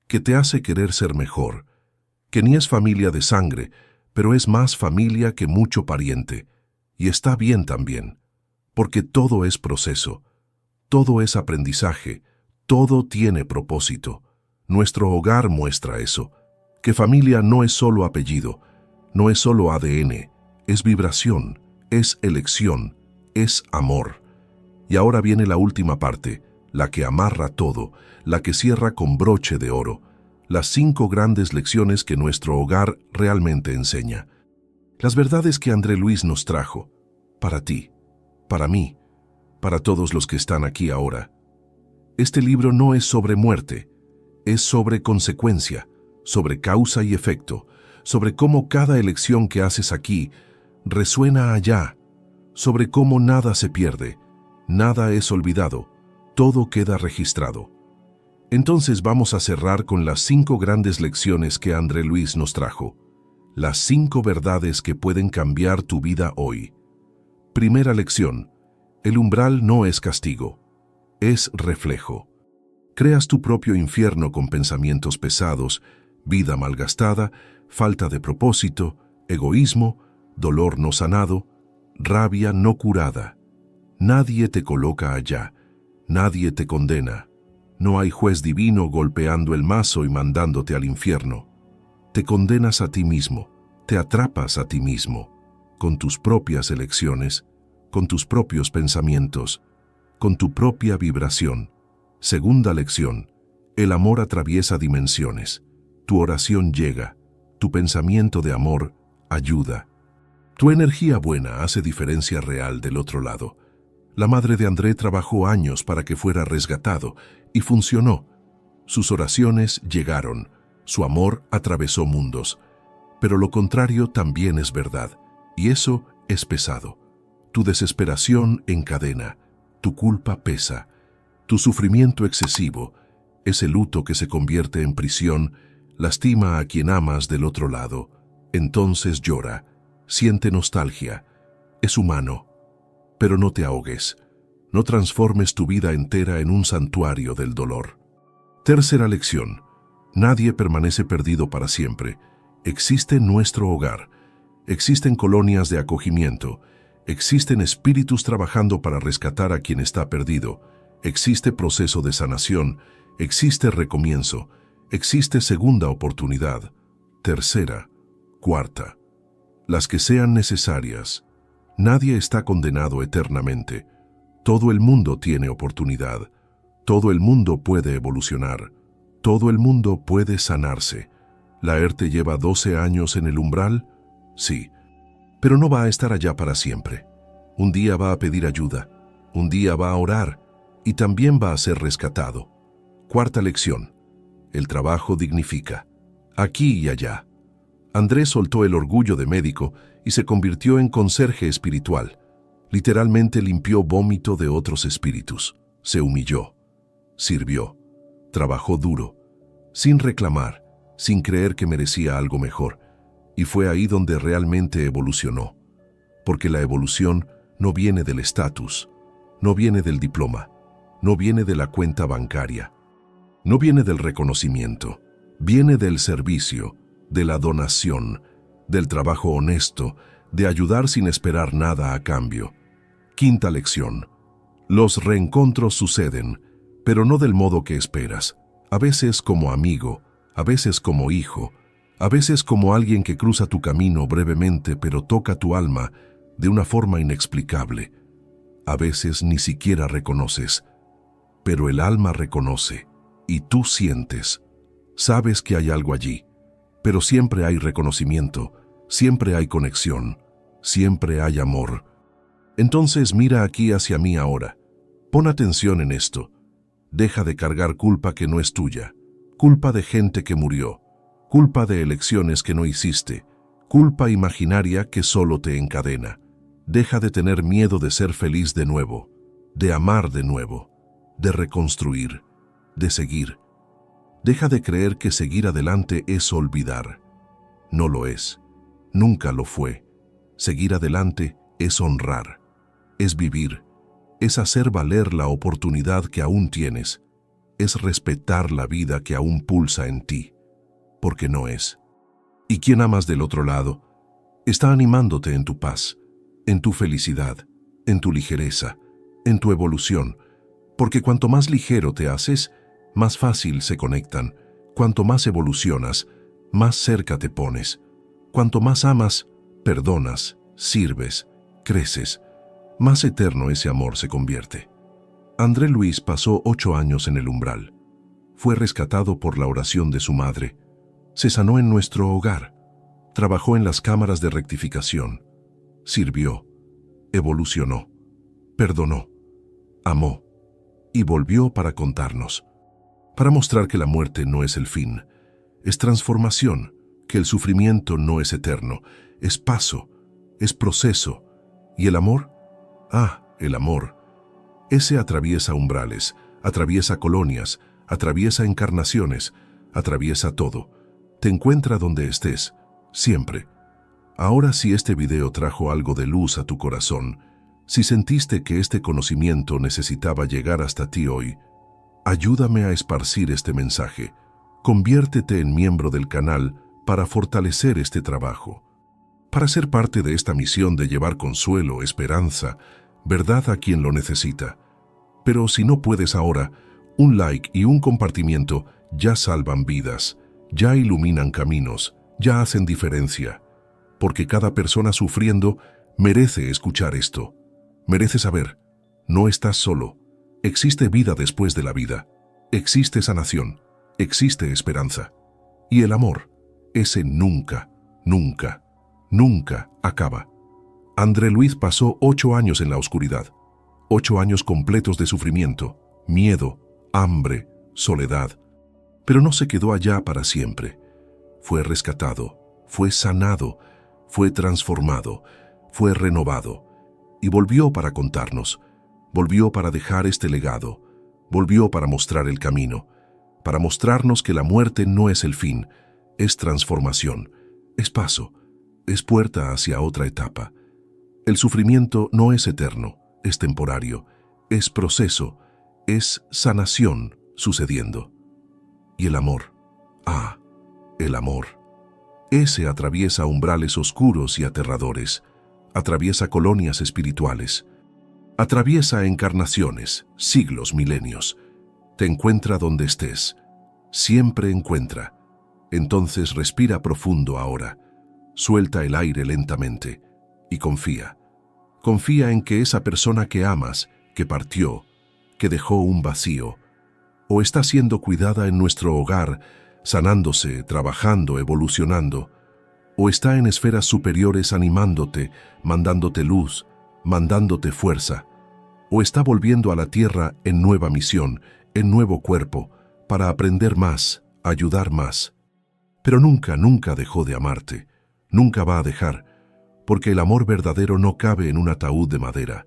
que te hace querer ser mejor, que ni es familia de sangre, pero es más familia que mucho pariente, y está bien también, porque todo es proceso, todo es aprendizaje, todo tiene propósito. Nuestro hogar muestra eso, que familia no es solo apellido, no es solo ADN, es vibración, es elección, es amor. Y ahora viene la última parte, la que amarra todo, la que cierra con broche de oro, las 5 grandes lecciones que nuestro hogar realmente enseña. Las verdades que André Luis nos trajo, para ti, para mí, para todos los que están aquí ahora. Este libro no es sobre muerte, es sobre consecuencia, sobre causa y efecto, sobre cómo cada elección que haces aquí resuena allá, sobre cómo nada se pierde, nada es olvidado, todo queda registrado. Entonces vamos a cerrar con las 5 grandes lecciones que André Luis nos trajo, las 5 verdades que pueden cambiar tu vida hoy. Primera lección: el umbral no es castigo, es reflejo. Creas tu propio infierno con pensamientos pesados, vida malgastada, falta de propósito, egoísmo, dolor no sanado, rabia no curada. Nadie te coloca allá, nadie te condena. No hay juez divino golpeando el mazo y mandándote al infierno. Te condenas a ti mismo, te atrapas a ti mismo, con tus propias elecciones, con tus propios pensamientos, con tu propia vibración. Segunda lección: el amor atraviesa dimensiones. Tu oración llega, tu pensamiento de amor ayuda. Tu energía buena hace diferencia real del otro lado. La madre de André trabajó años para que fuera resgatado y funcionó. Sus oraciones llegaron, su amor atravesó mundos. Pero lo contrario también es verdad, y eso es pesado. Tu desesperación encadena, tu culpa pesa, tu sufrimiento excesivo, ese luto que se convierte en prisión, lastima a quien amas del otro lado. Entonces llora, siente nostalgia, es humano. Pero no te ahogues, no transformes tu vida entera en un santuario del dolor. Tercera lección: nadie permanece perdido para siempre. Existe nuestro hogar, existen colonias de acogimiento, existen espíritus trabajando para rescatar a quien está perdido, existe proceso de sanación, existe recomienzo, existe segunda oportunidad, tercera, cuarta, las que sean necesarias. Nadie está condenado eternamente. Todo el mundo tiene oportunidad. Todo el mundo puede evolucionar. Todo el mundo puede sanarse. ¿Laerte lleva 12 años en el umbral? Sí, pero no va a estar allá para siempre. Un día va a pedir ayuda, un día va a orar y también va a ser rescatado. Cuarta lección: el trabajo dignifica, aquí y allá. Andrés soltó el orgullo de médico y se convirtió en conserje espiritual. Literalmente limpió vómito de otros espíritus. Se humilló, sirvió, trabajó duro, sin reclamar, sin creer que merecía algo mejor. Y fue ahí donde realmente evolucionó. Porque la evolución no viene del estatus, no viene del diploma, no viene de la cuenta bancaria, no viene del reconocimiento, viene del servicio, de la donación, del trabajo honesto, de ayudar sin esperar nada a cambio. Quinta lección: los reencontros suceden, pero no del modo que esperas. A veces como amigo, a veces como hijo, a veces como alguien que cruza tu camino brevemente pero toca tu alma de una forma inexplicable. A veces ni siquiera reconoces, pero el alma reconoce y tú sientes. Sabes que hay algo allí, pero siempre hay reconocimiento, siempre hay conexión, siempre hay amor. Entonces mira aquí hacia mí ahora. Pon atención en esto. Deja de cargar culpa que no es tuya, culpa de gente que murió, culpa de elecciones que no hiciste, culpa imaginaria que solo te encadena. Deja de tener miedo de ser feliz de nuevo, de amar de nuevo, de reconstruir, de seguir. Deja de creer que seguir adelante es olvidar. No lo es. Nunca lo fue. Seguir adelante es honrar, es vivir, es hacer valer la oportunidad que aún tienes, es respetar la vida que aún pulsa en ti, porque no es. ¿Y quién amas del otro lado? Está animándote en tu paz, en tu felicidad, en tu ligereza, en tu evolución, porque cuanto más ligero te haces, más fácil se conectan. Cuanto más evolucionas, más cerca te pones. Cuanto más amas, perdonas, sirves, creces, más eterno ese amor se convierte. André Luis pasó 8 años en el umbral. Fue rescatado por la oración de su madre. Se sanó en nuestro hogar. Trabajó en las cámaras de rectificación. Sirvió, evolucionó, perdonó, amó y volvió para contarnos. Para mostrar que la muerte no es el fin, es transformación, que el sufrimiento no es eterno, es paso, es proceso. ¿Y el amor? El amor. Ese atraviesa umbrales, atraviesa colonias, atraviesa encarnaciones, atraviesa todo. Te encuentra donde estés, siempre. Ahora, si este video trajo algo de luz a tu corazón, si sentiste que este conocimiento necesitaba llegar hasta ti hoy, ayúdame a esparcir este mensaje. Conviértete en miembro del canal para fortalecer este trabajo, para ser parte de esta misión de llevar consuelo, esperanza, verdad a quien lo necesita. Pero si no puedes ahora, un like y un compartimiento ya salvan vidas, ya iluminan caminos, ya hacen diferencia. Porque cada persona sufriendo merece escuchar esto. Merece saber, no estás solo. Existe vida después de la vida. Existe sanación. Existe esperanza. Y el amor, ese nunca, nunca, nunca acaba. André Luis pasó 8 años en la oscuridad. 8 años completos de sufrimiento, miedo, hambre, soledad. Pero no se quedó allá para siempre. Fue rescatado, fue sanado, fue transformado, fue renovado. Y volvió para contarnos, volvió para dejar este legado, volvió para mostrar el camino, para mostrarnos que la muerte no es el fin, es transformación, es paso, es puerta hacia otra etapa. El sufrimiento no es eterno, es temporario, es proceso, es sanación sucediendo. Y el amor, el amor. Ese atraviesa umbrales oscuros y aterradores, atraviesa colonias espirituales, atraviesa encarnaciones, siglos, milenios. Te encuentra donde estés, siempre encuentra. Entonces respira profundo ahora, suelta el aire lentamente y confía. Confía en que esa persona que amas, que partió, que dejó un vacío, o está siendo cuidada en nuestro hogar, sanándose, trabajando, evolucionando, o está en esferas superiores animándote, mandándote luz, mandándote fuerza, o está volviendo a la tierra en nueva misión, en nuevo cuerpo, para aprender más, ayudar más. Pero nunca, nunca dejó de amarte, nunca va a dejar, porque el amor verdadero no cabe en un ataúd de madera,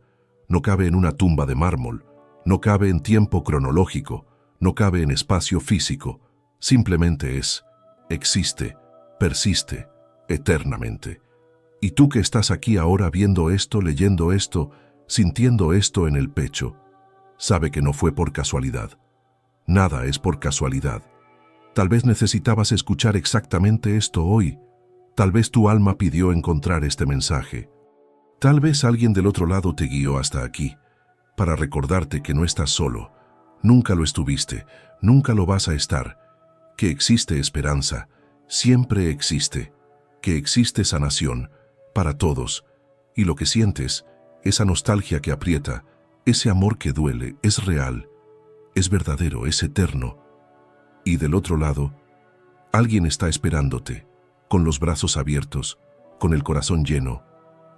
no cabe en una tumba de mármol, no cabe en tiempo cronológico, no cabe en espacio físico, simplemente es, existe, persiste, eternamente. Y tú que estás aquí ahora viendo esto, leyendo esto, sintiendo esto en el pecho, sabe que no fue por casualidad. Nada es por casualidad. Tal vez necesitabas escuchar exactamente esto hoy. Tal vez tu alma pidió encontrar este mensaje. Tal vez alguien del otro lado te guió hasta aquí, para recordarte que no estás solo. Nunca lo estuviste, nunca lo vas a estar. Que existe esperanza, siempre existe. Que existe sanación, para todos. Y lo que sientes, esa nostalgia que aprieta, ese amor que duele, es real, es verdadero, es eterno. Y del otro lado, alguien está esperándote, con los brazos abiertos, con el corazón lleno,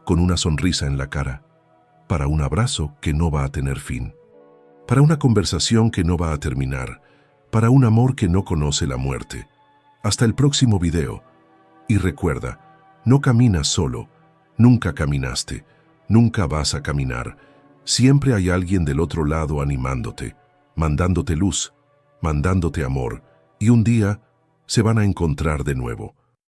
con una sonrisa en la cara, para un abrazo que no va a tener fin, para una conversación que no va a terminar, para un amor que no conoce la muerte. Hasta el próximo video. Y recuerda, no caminas solo, nunca caminaste, nunca vas a caminar. Siempre hay alguien del otro lado animándote, mandándote luz, mandándote amor, y un día se van a encontrar de nuevo.